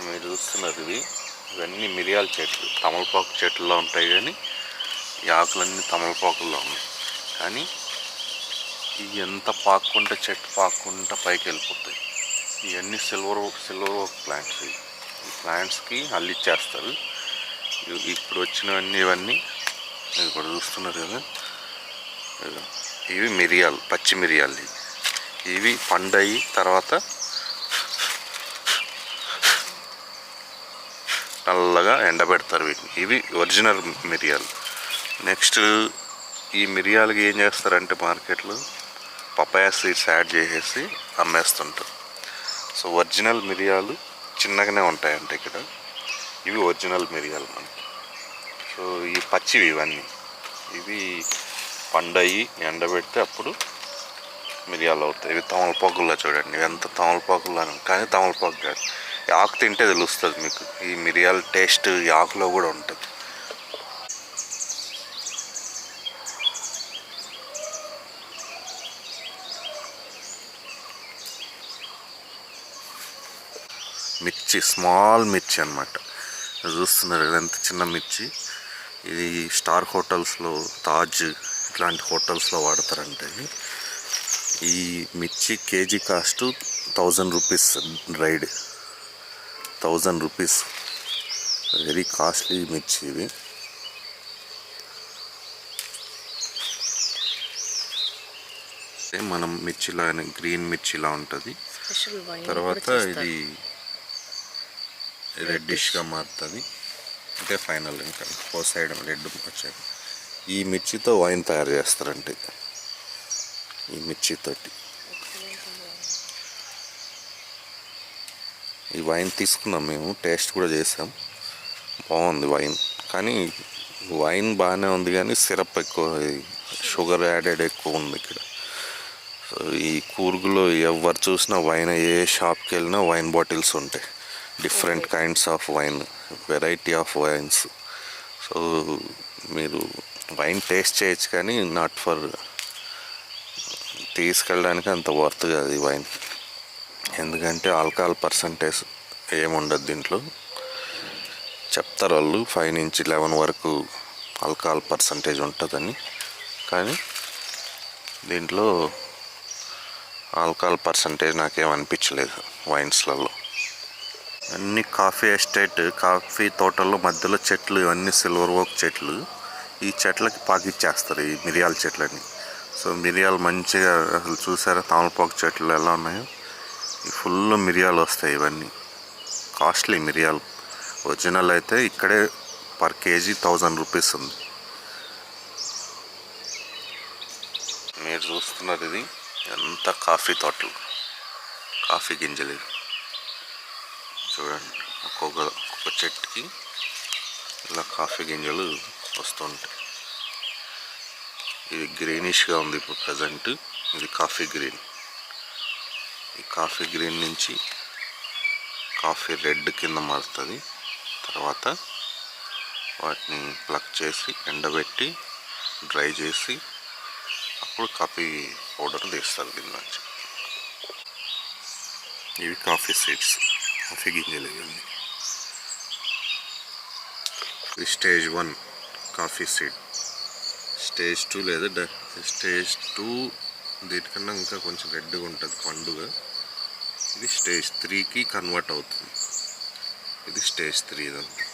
మీరు చూస్తున్నారు ఇవన్నీ మిరియాల చెట్లు, తమలపాకు చెట్లలో ఉంటాయి కానీ ఈ ఆకులన్నీ తమలపాకుల్లో ఉన్నాయి. కానీ ఇవి ఎంత పాక్కుంటే చెట్టు పాక్కుంటే పైకి వెళ్ళిపోతాయి. ఇవన్నీ సిల్వర్ ఓక్ ప్లాంట్స్. ఈ ప్లాంట్స్కి అల్లిచ్చేస్తారు. ఇప్పుడు వచ్చినవన్నీ ఇవన్నీ మీరు కూడా చూస్తున్నారు కదా. ఇవి మిరియాలు, పచ్చి మిరియాలు. ఇవి పండయి తర్వాత నల్లగా ఎండబెడతారు వీటిని. ఇవి ఒరిజినల్ మిరియాలు. నెక్స్ట్ ఈ మిరియాలకి ఏం చేస్తారంటే మార్కెట్లో పపాయ సీడ్స్ యాడ్ చేసేసి అమ్మేస్తుంటారు. సో ఒరిజినల్ మిరియాలు చిన్నగానే ఉంటాయంట ఇక్కడ. ఇవి ఒరిజినల్ మిరియాలు మనకి. సో ఈ పచ్చివి ఇవి పండయి ఎండబెడితే అప్పుడు మిరియాలు అవుతాయి. ఇవి తమలపాకుల్లో చూడండి, ఎంత తమలపాకుల్లో, కానీ తమలపాకు కాదు. ఈ ఆకు తింటే తెలుస్తుంది మీకు. ఈ మిరియాల టేస్ట్ ఈ ఆకులో కూడా ఉంటుంది. మిర్చి, స్మాల్ మిర్చి అన్నమాట. చూస్తున్నారు ఎంత చిన్న మిర్చి. ఇది స్టార్ హోటల్స్లో, తాజ్ ఇట్లాంటి హోటల్స్లో వాడతారంటే. ఈ మిర్చి KG cost 1000 rupees. Dried 1000 rupees. Very costly మిర్చి ఇవి. మనం మిర్చిలా గ్రీన్ మిర్చిలా ఉంటుంది. తర్వాత ఇది రెడ్డిష్గా మారుతుంది. అంటే ఫైనల్ ఇంకా ఓ సైడ్ రెడ్ వచ్చాక ఈ మిర్చితో వైన్ తయారు చేస్తారంటే. ఈ మిర్చితోటి ఈ వైన్ తీసుకున్నాం మేము, టేస్ట్ కూడా చేసాం, బాగుంది వైన్. కానీ వైన్ బాగానే ఉంది కానీ సిరప్ ఎక్కువ, షుగర్ యాడెడ్ ఎక్కువ ఉంది ఇక్కడ. సో ఈ కూర్గులో ఎవరు చూసినా వైన్, ఏ షాప్కి వెళ్ళినా వైన్ బాటిల్స్ ఉంటాయి. Different kinds of wine, variety of wines. So మీరు వైన్ టేస్ట్ చేయొచ్చు కానీ నాట్ ఫర్ తీసుకెళ్ళడానికి అంత వర్త్ కాదు ఈ వైన్. ఎందుకంటే ఆల్కహాల్ పర్సంటేజ్ ఏముండదు దీంట్లో. చెప్తారు వాళ్ళు 5 నుంచి 11 వరకు ఆల్కహాల్ పర్సంటేజ్ ఉంటుందని, కానీ దీంట్లో ఆల్కహాల్ పర్సంటేజ్ నాకేం అనిపించలేదు వైన్స్లలో. అన్ని కాఫీ ఎస్టేట్, కాఫీ తోటల్లో మధ్యలో చెట్లు, ఇవన్నీ సిల్వర్ ఓక్ చెట్లు. ఈ చెట్లకి పాకిచ్చేస్తారు ఈ మిరియాల చెట్లని. సో మిరియాలు మంచిగా, అసలు చూసారా తమలపాకు చెట్లు ఎలా ఉన్నాయో, ఈ ఫుల్ మిరియాలు వస్తాయి. ఇవన్నీ కాస్ట్లీ మిరియాలు. ఒరిజినల్ అయితే ఇక్కడే పర్ కేజీ 1000 రూపీస్ ఉంది. మీరు చూస్తున్నారు ఇది ఎంత కాఫీ తోటలు, కాఫీ గింజలు చూడండి. ఒక్కొక్క చెట్టుకి ఇలా కాఫీ గింజలు వస్తుంటాయి. ఇది గ్రీనిష్గా ఉంది ఇప్పుడు ప్రజెంట్. ఇది కాఫీ గ్రీన్. ఈ కాఫీ గ్రీన్ నుంచి కాఫీ రెడ్ కింద మారుతుంది. తర్వాత వాటిని ప్లక్ చేసి ఎండబెట్టి డ్రై చేసి అప్పుడు కాఫీ పౌడర్ తీస్తారు దీని నుంచి. ఇవి కాఫీ సీడ్స్, కాఫీ గింజలు ఇవన్నీ. ఇది స్టేజ్ 1 కాఫీ సీడ్. స్టేజ్ 2 లేదా స్టేజ్ 2 దీనికన్నా ఇంకా కొంచెం రెడ్గా ఉంటుంది పండుగ. ఇది స్టేజ్ 3కి కన్వర్ట్ అవుతుంది. ఇది స్టేజ్ 3 ఇదంతా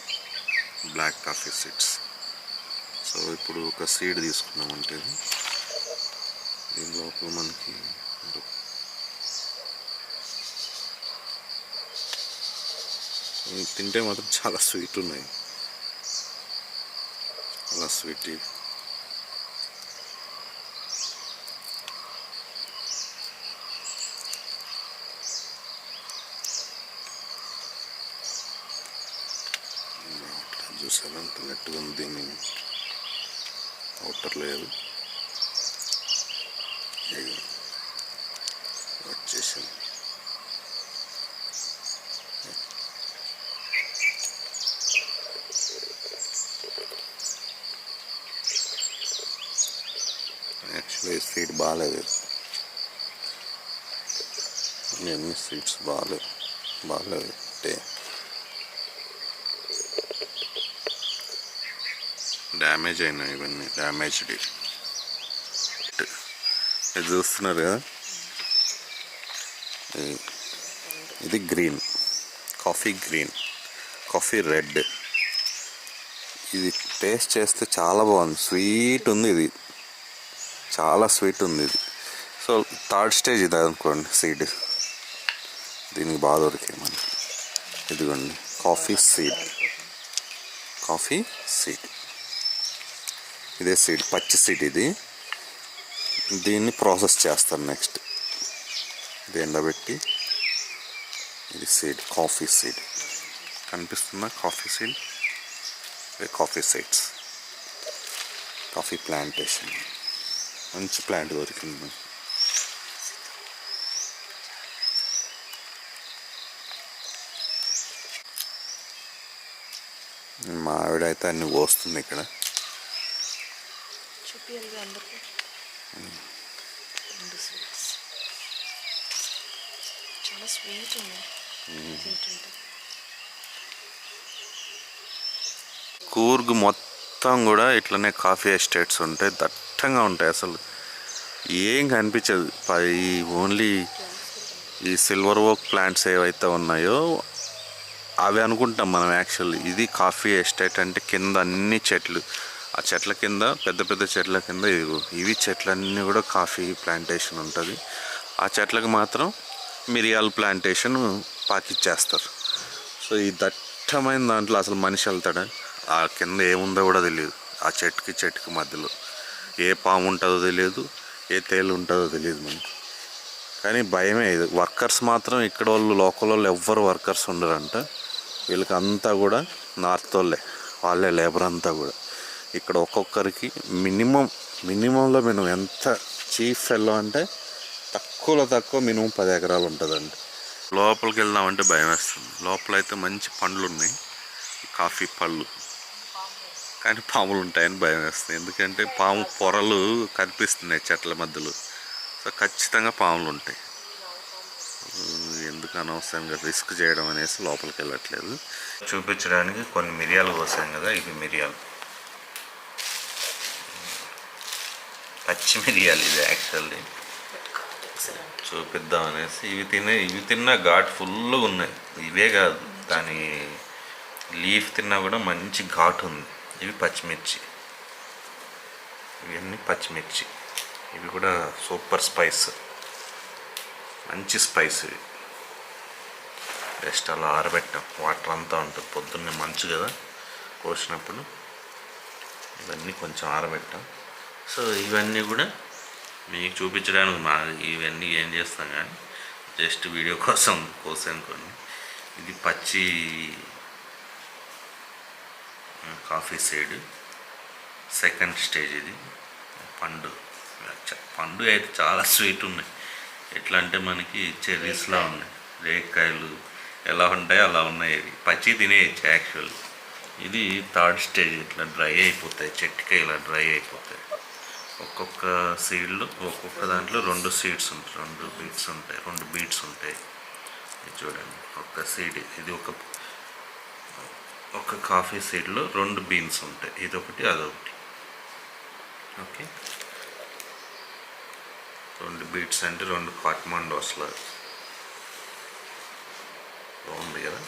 బ్లాక్ కాఫీ సీడ్స్. సో ఇప్పుడు ఒక సీడ్ తీసుకున్నామంటే దీని లోపల మనకి తింటే మాత్రం చాలా స్వీట్ ఉన్నాయి, చాలా స్వీట్. చూసాను అంత నెట్టుగా ఉంది. దీన్ని అవుటర్ లేదు వచ్చేసింది. యాక్చువల్లీ సీడ్ బాగాలేదు, అన్ని సీడ్స్ బాగాలేదు. అంటే డ్యామేజ్ అయినాయి ఇవన్నీ, డ్యామేజ్డ్. ఇది చూస్తున్నారు కదా, ఇది green, coffee green, coffee red. ఇది టేస్ట్ చేస్తే చాలా బాగుంది, స్వీట్ ఉంది, ఇది చాలా స్వీట్ ఉంది ఇది. సో థర్డ్ స్టేజ్ ఇది అనుకోండి సీడ్, దీనికి బాగా దొరికాయి మనకి. ఇదిగోండి కాఫీ సీడ్, కాఫీ సీడ్, ఇదే సీడ్, పచ్చి సీడ్ ఇది. దీన్ని ప్రాసెస్ చేస్తారు నెక్స్ట్, ఇది ఎండబెట్టి. ఇది సీడ్, కాఫీ సీడ్ కనిపిస్తుందా, coffee seed, coffee seeds, coffee plantation. మంచి ప్లాంట్ దొరికింది. మా ఆవిడ అయితే అన్ని పోస్తుంది ఇక్కడ. చాలా స్వీట్ ఉంది. కూర్గ్ మొత్తం కూడా ఇట్లనే కాఫీ ఎస్టేట్స్ ఉంటాయి, దట్టంగా ఉంటాయి. అసలు ఏం కనిపించదు. ఓన్లీ ఈ సిల్వర్ ఓక్ ప్లాంట్స్ ఏవైతే ఉన్నాయో అవి అనుకుంటాం మనం. యాక్చువల్లీ ఇది కాఫీ ఎస్టేట్ అంటే కింద అన్ని చెట్లు, ఆ చెట్ల కింద, పెద్ద పెద్ద చెట్ల కింద ఇవి చెట్లన్నీ కూడా కాఫీ ప్లాంటేషన్ ఉంటుంది. ఆ చెట్లకు మాత్రం మిరియాల ప్లాంటేషన్ పాకిచ్చేస్తారు. సో ఈ దట్టమైన దాంట్లో అసలు మనిషి వెళ్తాడా, ఆ కింద ఏముందో కూడా తెలియదు. ఆ చెట్టుకి మధ్యలో ఏ పాము ఉంటుందో తెలియదు, ఏ తేలు ఉంటుందో తెలియదు మనకి. కానీ భయమే. ఇది వర్కర్స్ మాత్రం ఇక్కడ వాళ్ళు, లోకల్ వాళ్ళు ఎవ్వరు వర్కర్స్ ఉండరంట. వీళ్ళకి అంతా కూడా నార్త్ వాళ్ళే లేబర్ అంతా కూడా. ఇక్కడ ఒక్కొక్కరికి మినిమంలో ఎంత చీఫ్ ఫెల్లో అంటే తక్కువలో తక్కువ మినిమం 10 ఎకరాలు ఉంటుందండి. లోపలికి వెళ్దామంటే భయం వేస్తుంది. లోపలైతే మంచి పండ్లు ఉన్నాయి, కాఫీ పళ్ళు, కానీ పాములు ఉంటాయని భయం వేస్తుంది. ఎందుకంటే పాము పొరలు కనిపిస్తున్నాయి చెట్ల మధ్యలో. సో ఖచ్చితంగా పాములు ఉంటాయి. ఎందుకు అనవసరంగా రిస్క్ చేయడం అనేసి లోపలికి వెళ్ళట్లేదు. చూపించడానికి కొన్ని మిరియాలు కోసాం కదా, ఇవి మిరియాలు, పచ్చి మిరియాలు. ఇది యాక్చువల్లీ చూపిద్దాం అనేసి ఇవి తిన్న ఘాట్ ఫుల్గా ఉన్నాయి. ఇవే కాదు, దాని లీఫ్ తిన్నా కూడా మంచి ఘాటు ఉంది. ఇవి పచ్చిమిర్చి, ఇవన్నీ పచ్చిమిర్చి. ఇవి కూడా సూపర్ స్పైస్, మంచి స్పైస్. ఇవి జస్ట్ అలా ఆరబెట్టాం, వాటర్ అంతా ఉంటుంది. పొద్దున్నే మంచు కదా కోసినప్పుడు, ఇవన్నీ కొంచెం ఆరబెట్టాం. సో ఇవన్నీ కూడా మీకు చూపించడానికి ఇవన్నీ ఏం చేస్తాం కానీ జస్ట్ వీడియో కోసం కోసాను కొన్ని. ఇది పచ్చి కాఫీ సీడ్, సెకండ్ స్టేజ్. ఇది పండు అయితే చాలా స్వీట్ ఉన్నాయి. ఎట్లా అంటే మనకి చెర్రీస్లా ఉన్నాయి, రేక్కాయలు ఎలా ఉంటాయో అలా ఉన్నాయి. ఇవి పచ్చి తినేయచ్చు యాక్చువల్లీ. ఇది థర్డ్ స్టేజ్. ఇట్లా డ్రై అయిపోతాయి, చెట్టుకి ఇలా డ్రై అయిపోతాయి. ఒక్కొక్క సీడ్లో, ఒక్కొక్క దాంట్లో 2 సీడ్స్ ఉంటాయి, 2 బీట్స్ ఉంటాయి. ఇది చూడండి, ఒక్క సీడ్. ఇది ఒక కాఫీ సీడ్లో 2 బీన్స్ ఉంటాయి, ఇదొకటి అదొకటి. ఓకే, 2 బీట్స్ అంటే 2 కాట్మాండోస్లో బాగుంది కదా.